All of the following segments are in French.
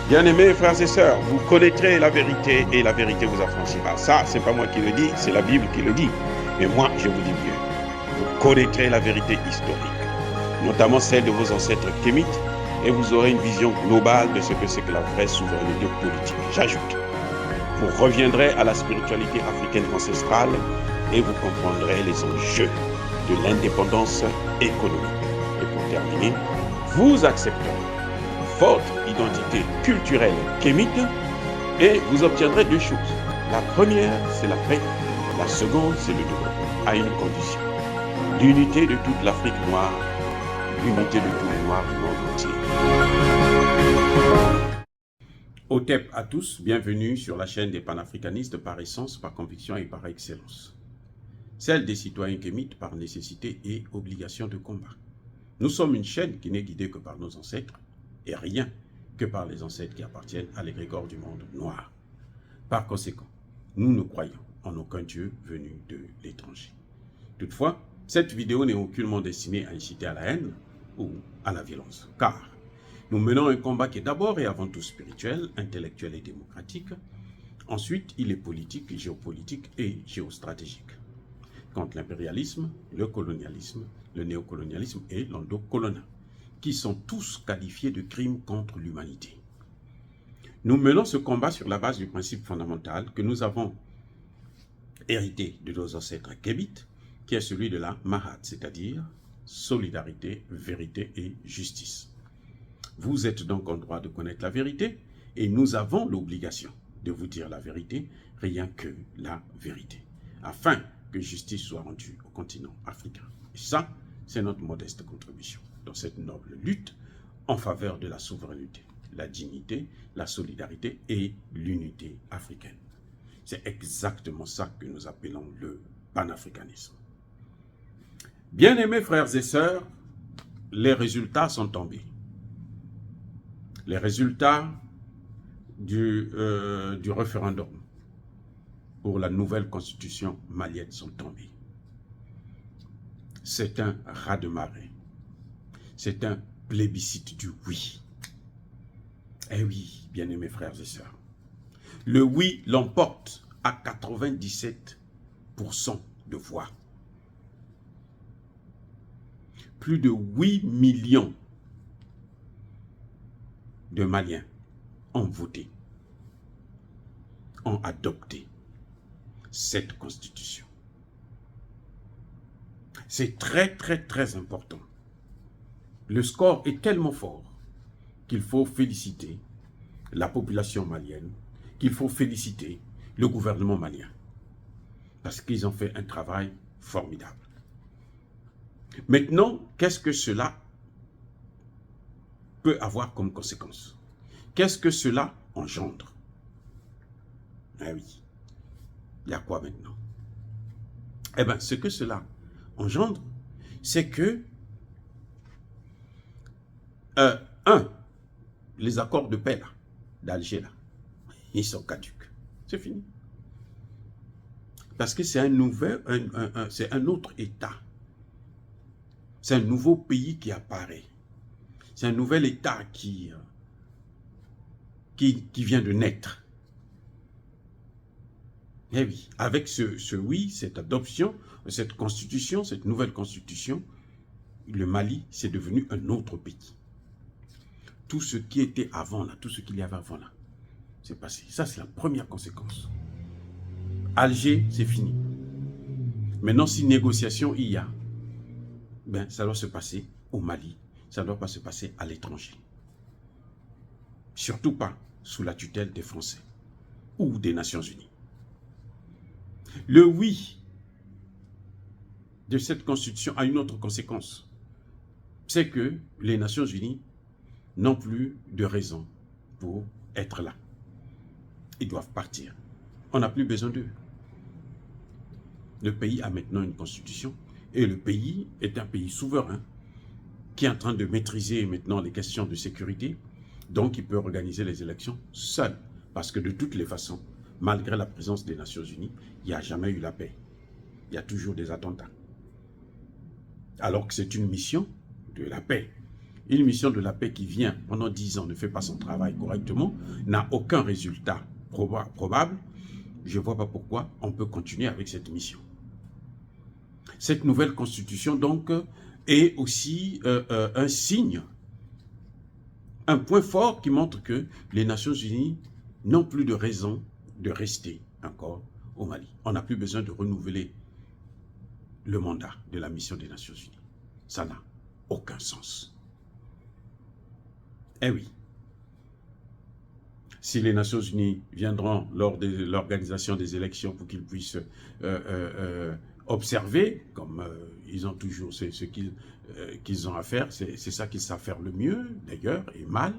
Bien-aimés frères et sœurs, vous connaîtrez la vérité et la vérité vous affranchira. Ça, c'est pas moi qui le dis, c'est la Bible qui le dit. Mais moi, je vous dis mieux. Vous connaîtrez la vérité historique, notamment celle de vos ancêtres kémites, et vous aurez une vision globale de ce que c'est que la vraie souveraineté politique. J'ajoute, vous reviendrez à la spiritualité africaine ancestrale et vous comprendrez les enjeux de l'indépendance économique. Et pour terminer, vous accepterez votre identité culturelle kémite et vous obtiendrez deux choses. La première, c'est la paix. La seconde, c'est le développement, à une condition. L'unité de toute l'Afrique noire, l'unité de tous les Noirs du monde entier. Otep à tous, bienvenue sur la chaîne des panafricanistes par essence, par conviction et par excellence. Celle des citoyens kémites par nécessité et obligation de combat. Nous sommes une chaîne qui n'est guidée que par nos ancêtres et rien que par les ancêtres qui appartiennent à l'égrégore du monde noir. Par conséquent, nous ne croyons en aucun Dieu venu de l'étranger. Toutefois, cette vidéo n'est aucunement destinée à inciter à la haine ou à la violence, car nous menons un combat qui est d'abord et avant tout spirituel, intellectuel et démocratique. Ensuite, il est politique, géopolitique et géostratégique. Contre l'impérialisme, le colonialisme, le néocolonialisme et l'endocoloniat, qui sont tous qualifiés de crimes contre l'humanité. Nous menons ce combat sur la base du principe fondamental que nous avons hérité de nos ancêtres kémites, qui est celui de la Mahat, c'est-à-dire solidarité, vérité et justice. Vous êtes donc en droit de connaître la vérité et nous avons l'obligation de vous dire la vérité, rien que la vérité, afin que justice soit rendue au continent africain. Et ça, c'est notre modeste contribution dans cette noble lutte en faveur de la souveraineté, la dignité, la solidarité et l'unité africaine. C'est exactement ça que nous appelons le panafricanisme. Bien-aimés frères et sœurs, les résultats sont tombés. Les résultats du référendum pour la nouvelle constitution malienne sont tombés. C'est un raz-de-marée. C'est un plébiscite du oui. Eh oui, bien-aimés frères et sœurs. Le oui l'emporte à 97% de voix. Plus de 8 millions de Maliens ont voté, ont adopté cette constitution. C'est très, très, très important. Le score est tellement fort qu'il faut féliciter la population malienne, qu'il faut féliciter le gouvernement malien, parce qu'ils ont fait un travail formidable. Maintenant, qu'est-ce que cela peut avoir comme conséquence? Qu'est-ce que cela engendre? Ah oui, il y a quoi maintenant? Eh bien, ce que cela engendre, c'est que les accords de paix d'Alger, ils sont caducs. C'est fini. Parce que c'est c'est un autre État. C'est un nouveau pays qui apparaît. C'est un nouvel État qui vient de naître. Eh oui, avec ce oui, cette adoption, cette constitution, cette nouvelle constitution, le Mali, c'est devenu un autre pays. Tout ce qui était avant là, tout ce qu'il y avait avant là, c'est passé. Ça, c'est la première conséquence. Alger, c'est fini. Maintenant, si négociation il y a, ben, ça doit se passer au Mali. Ça ne doit pas se passer à l'étranger. Surtout pas sous la tutelle des Français ou des Nations Unies. Le oui de cette constitution a une autre conséquence. C'est que les Nations Unies n'ont plus de raison pour être là. Ils doivent partir. On n'a plus besoin d'eux. Le pays a maintenant une constitution et le pays est un pays souverain qui est en train de maîtriser maintenant les questions de sécurité. Donc, il peut organiser les élections seul. Parce que de toutes les façons, malgré la présence des Nations Unies, il n'y a jamais eu la paix. Il y a toujours des attentats. Alors que c'est une mission de la paix. Une mission de la paix qui vient pendant 10 ans, ne fait pas son travail correctement, n'a aucun résultat probable, je ne vois pas pourquoi on peut continuer avec cette mission. Cette nouvelle constitution, donc, est aussi un signe, un point fort qui montre que les Nations Unies n'ont plus de raison de rester encore au Mali. On n'a plus besoin de renouveler le mandat de la mission des Nations Unies. Ça n'a aucun sens. Eh oui. Si les Nations Unies viendront lors de l'organisation des élections pour qu'ils puissent observer, comme ils ont toujours ce qu'ils ont à faire, c'est ça qu'ils savent faire le mieux, d'ailleurs, et mal.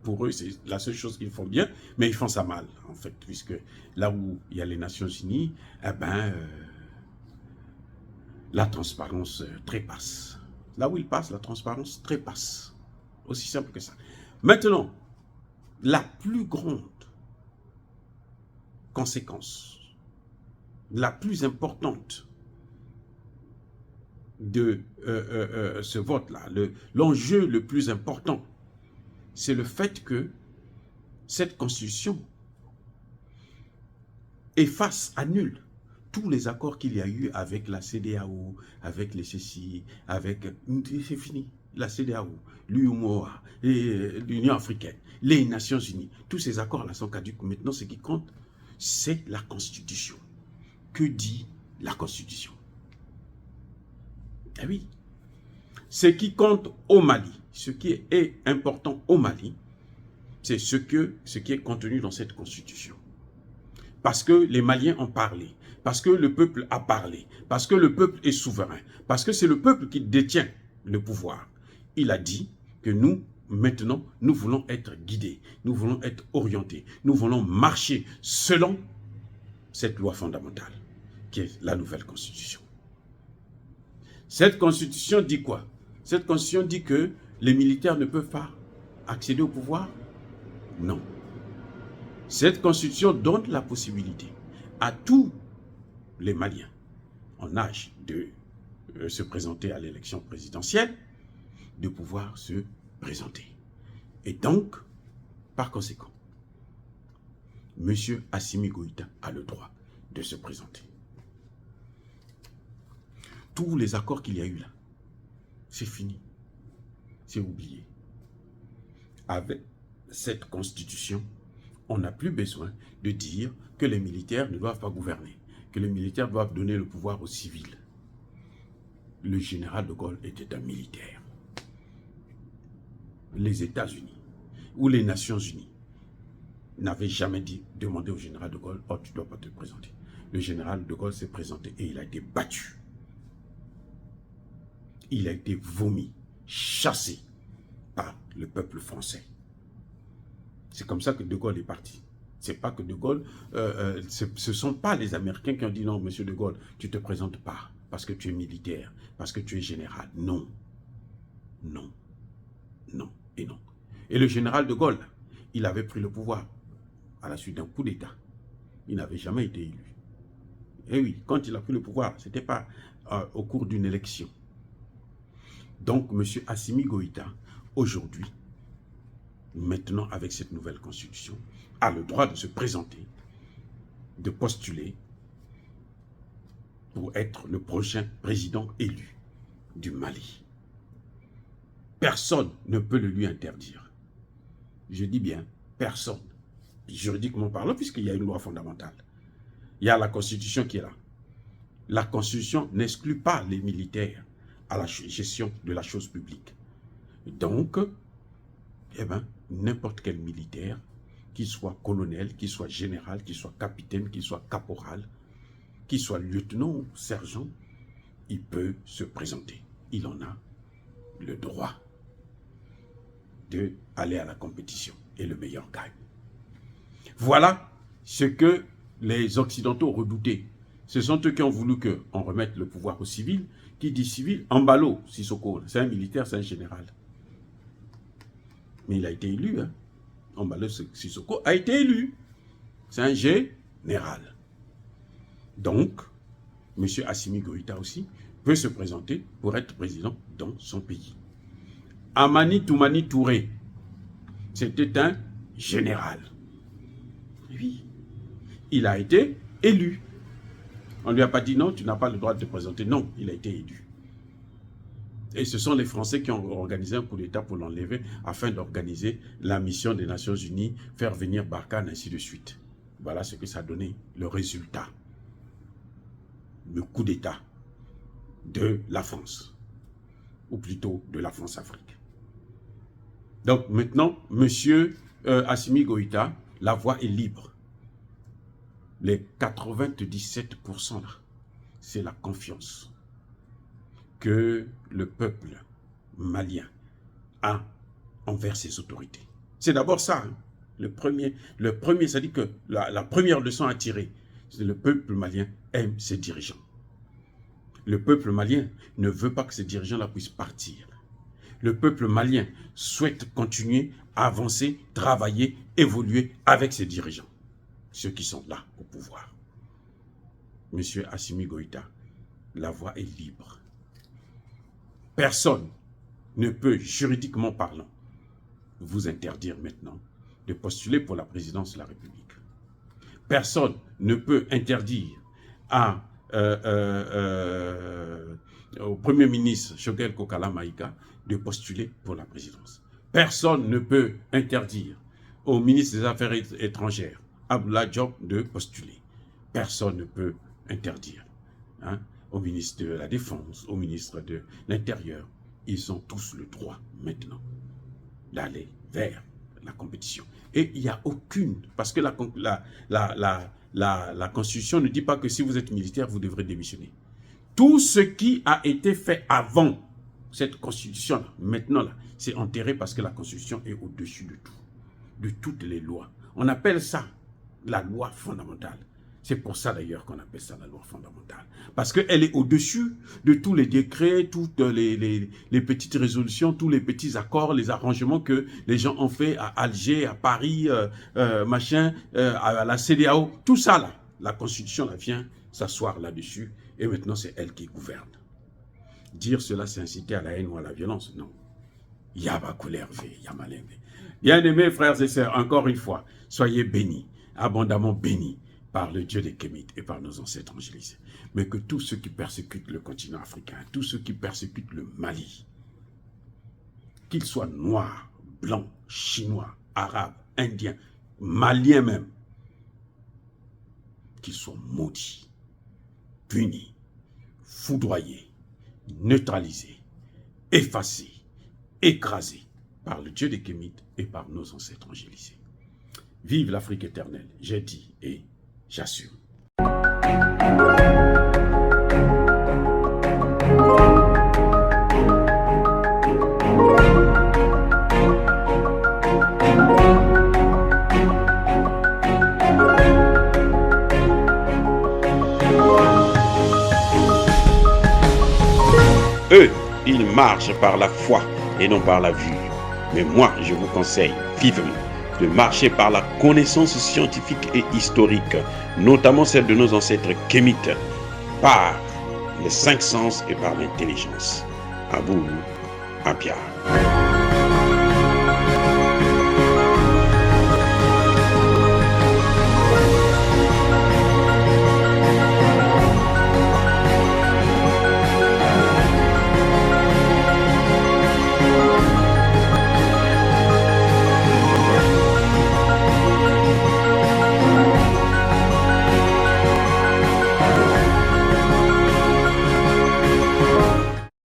Pour eux, c'est la seule chose qu'ils font bien, mais ils font ça mal, en fait, puisque là où il y a les Nations Unies, eh ben, la transparence trépasse. Là où ils passent, la transparence trépasse. Aussi simple que ça. Maintenant, la plus grande conséquence, la plus importante de ce vote-là, l'enjeu le plus important, c'est le fait que cette constitution efface, annule tous les accords qu'il y a eu avec la CEDEAO, avec les CCI, avec... C'est fini. La CEDEAO, l'UMOA, l'Union africaine, les Nations Unies, tous ces accords-là sont caducs. Maintenant, ce qui compte, c'est la Constitution. Que dit la Constitution? Eh oui. Ce qui compte au Mali, ce qui est important au Mali, c'est ce qui est contenu dans cette Constitution. Parce que les Maliens ont parlé, parce que le peuple a parlé, parce que le peuple est souverain, parce que c'est le peuple qui détient le pouvoir. Il a dit que nous, maintenant, nous voulons être guidés, nous voulons être orientés, nous voulons marcher selon cette loi fondamentale, qui est la nouvelle Constitution. Cette Constitution dit quoi? Cette Constitution dit que les militaires ne peuvent pas accéder au pouvoir? Non. Cette Constitution donne la possibilité à tous les Maliens en âge de se présenter à l'élection présidentielle, de pouvoir se présenter. Et donc, par conséquent, M. Assimi Goïta a le droit de se présenter. Tous les accords qu'il y a eu là, c'est fini, c'est oublié. Avec cette constitution, on n'a plus besoin de dire que les militaires ne doivent pas gouverner, que les militaires doivent donner le pouvoir aux civils. Le général de Gaulle était un militaire. Les États-Unis ou les Nations Unies n'avaient jamais demandé au général de Gaulle « Oh, tu ne dois pas te présenter ». Le général de Gaulle s'est présenté et il a été battu. Il a été vomi, chassé par le peuple français. C'est comme ça que de Gaulle est parti. C'est pas que de Gaulle, ce ne sont pas les Américains qui ont dit non, monsieur de Gaulle, tu ne te présentes pas parce que tu es militaire, parce que tu es général. Non, non, non et non. Et le général de Gaulle, il avait pris le pouvoir à la suite d'un coup d'État. Il n'avait jamais été élu. Et oui, quand il a pris le pouvoir, ce n'était pas au cours d'une élection. Donc, M. Assimi Goïta, aujourd'hui, maintenant avec cette nouvelle constitution, a le droit de se présenter, de postuler pour être le prochain président élu du Mali. Personne ne peut le lui interdire. Je dis bien, personne. Juridiquement parlant, puisqu'il y a une loi fondamentale. Il y a la Constitution qui est là. La Constitution n'exclut pas les militaires à la gestion de la chose publique. Donc, eh ben, n'importe quel militaire, qu'il soit colonel, qu'il soit général, qu'il soit capitaine, qu'il soit caporal, qu'il soit lieutenant ou sergent, il peut se présenter. Il en a le droit d'aller à la compétition et le meilleur gagne. Voilà ce que les Occidentaux redoutaient. Ce sont eux qui ont voulu qu'on remette le pouvoir aux civils. Qui dit civil? Embalo Sissoko, c'est un militaire, c'est un général. Mais il a été élu. Hein. Embalo Sissoko a été élu. C'est un général. Donc, M. Assimi Goïta aussi peut se présenter pour être président dans son pays. Amani Toumani Touré, c'était un général. Oui, il a été élu. On ne lui a pas dit non, tu n'as pas le droit de te présenter. Non, il a été élu. Et ce sont les Français qui ont organisé un coup d'État pour l'enlever afin d'organiser la mission des Nations Unies, faire venir Barkhane, ainsi de suite. Voilà ce que ça a donné, le résultat. Le coup d'État de la France, ou plutôt de la France-Afrique. Donc maintenant, M. Assimi Goïta, la voie est libre. Les 97% là, c'est la confiance que le peuple malien a envers ses autorités. C'est d'abord ça. Hein. Le premier, ça dit que la première leçon à tirer, c'est que le peuple malien aime ses dirigeants. Le peuple malien ne veut pas que ces dirigeants-là puissent partir. Le peuple malien souhaite continuer à avancer, travailler, évoluer avec ses dirigeants. Ceux qui sont là au pouvoir. Monsieur Assimi Goïta, la voie est libre. Personne ne peut, juridiquement parlant, vous interdire maintenant de postuler pour la présidence de la République. Personne ne peut interdire au Premier ministre Choguel Kokala Maïga de postuler pour la présidence. Personne ne peut interdire au ministre des Affaires étrangères, Abdoulaye Diop, de postuler. Personne ne peut interdire au ministre de la Défense, au ministre de l'Intérieur. Ils ont tous le droit maintenant d'aller vers la compétition. Et il n'y a aucune, parce que la Constitution ne dit pas que si vous êtes militaire, vous devrez démissionner. Tout ce qui a été fait avant cette Constitution, maintenant, c'est enterré parce que la Constitution est au-dessus de tout, de toutes les lois. On appelle ça la loi fondamentale. C'est pour ça d'ailleurs qu'on appelle ça la loi fondamentale. Parce qu'elle est au-dessus de tous les décrets, toutes les petites résolutions, tous les petits accords, les arrangements que les gens ont fait à Alger, à Paris, à la CEDEAO. Tout ça là, la Constitution là, vient s'asseoir là-dessus et maintenant c'est elle qui gouverne. Dire cela, c'est inciter à la haine ou à la violence, non. Yaba Koulervé, Yamalembe. Bien-aimés frères et sœurs, encore une fois, soyez bénis, abondamment bénis par le Dieu des Kémites et par nos ancêtres angélisés. Mais que tous ceux qui persécutent le continent africain, tous ceux qui persécutent le Mali, qu'ils soient noirs, blancs, chinois, arabes, indiens, maliens même, qu'ils soient maudits, punis, foudroyés, neutralisés, effacés, écrasés par le Dieu des Kémites et par nos ancêtres angélisés. Vive l'Afrique éternelle, j'ai dit et j'assume. Eux, ils marchent par la foi et non par la vue. Mais moi, je vous conseille vivement de marcher par la connaissance scientifique et historique, notamment celle de nos ancêtres kémites, par les 5 sens et par l'intelligence. Abou Abia.